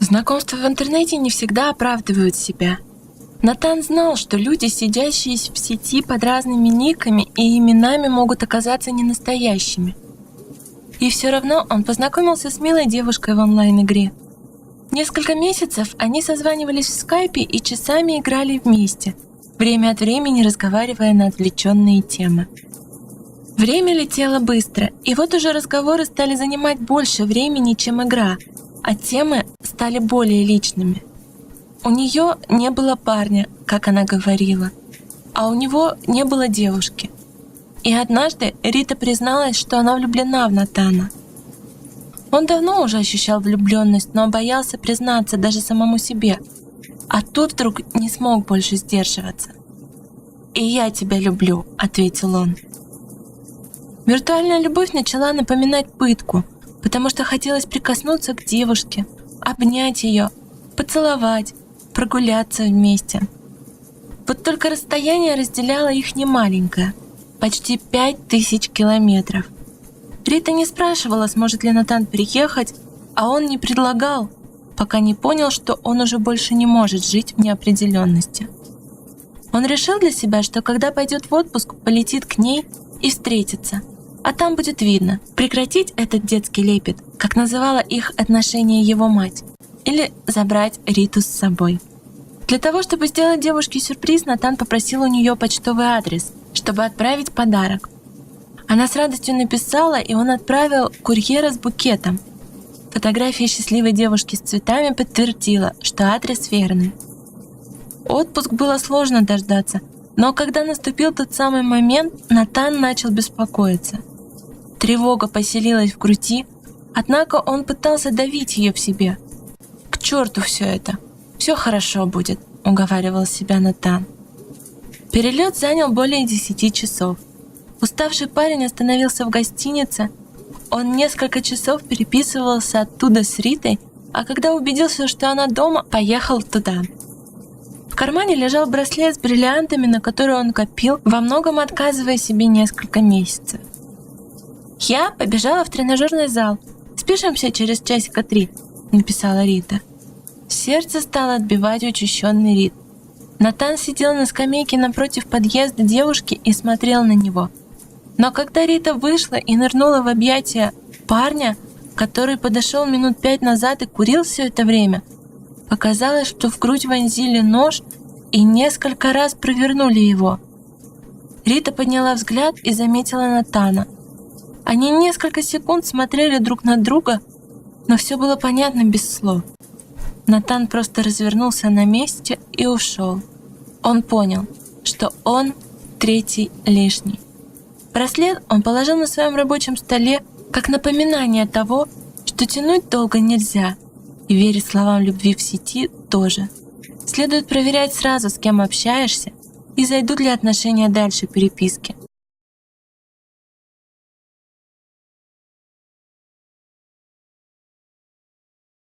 Знакомства в интернете не всегда оправдывают себя. Натан знал, что люди, сидящие в сети под разными никами и именами, могут оказаться ненастоящими. И все равно он познакомился с милой девушкой в онлайн-игре. Несколько месяцев они созванивались в скайпе и часами играли вместе, время от времени разговаривая на отвлеченные темы. Время летело быстро, и вот уже разговоры стали занимать больше времени, чем игра, а темы стали более личными. У нее не было парня, как она говорила, а у него не было девушки. И однажды Рита призналась, что она влюблена в Натана. Он давно уже ощущал влюбленность, но боялся признаться даже самому себе, а тут вдруг не смог больше сдерживаться. «И я тебя люблю», — ответил он. Виртуальная любовь начала напоминать пытку, потому что хотелось прикоснуться к девушке, обнять ее, поцеловать, прогуляться вместе. Вот только расстояние разделяло их немаленькое, почти 5000 километров. Рита не спрашивала, сможет ли Натан приехать, а он не предлагал, пока не понял, что он уже больше не может жить в неопределенности. Он решил для себя, что когда пойдет в отпуск, полетит к ней и встретится, а там будет видно, прекратить этот детский лепет, как называла их отношения его мать, или забрать Риту с собой. Для того, чтобы сделать девушке сюрприз, Натан попросил у нее почтовый адрес, чтобы отправить подарок. Она с радостью написала, и он отправил курьера с букетом. Фотография счастливой девушки с цветами подтвердила, что адрес верный. Отпуск было сложно дождаться, но когда наступил тот самый момент, Натан начал беспокоиться. Тревога поселилась в груди, однако он пытался давить ее в себе. «К черту все это! Все хорошо будет», — уговаривал себя Натан. Перелет занял более 10 часов. Уставший парень остановился в гостинице. Он несколько часов переписывался оттуда с Ритой, а когда убедился, что она дома, поехал туда. В кармане лежал браслет с бриллиантами, на который он копил, во многом отказывая себе несколько месяцев. «Я побежала в тренажерный зал. Спишемся через часика 3», — написала Рита. Сердце стало отбивать учащенный ритм. Натан сидел на скамейке напротив подъезда девушки и смотрел на него. Но когда Рита вышла и нырнула в объятия парня, который подошел минут 5 назад и курил все это время, показалось, что в грудь вонзили нож и несколько раз провернули его. Рита подняла взгляд и заметила Натана. Они несколько секунд смотрели друг на друга, но все было понятно без слов. Натан просто развернулся на месте и ушел. Он понял, что он третий лишний. Браслет он положил на своем рабочем столе как напоминание того, что тянуть долго нельзя, и верить словам любви в сети тоже. Следует проверять сразу, с кем общаешься, и зайдут ли отношения дальше переписки.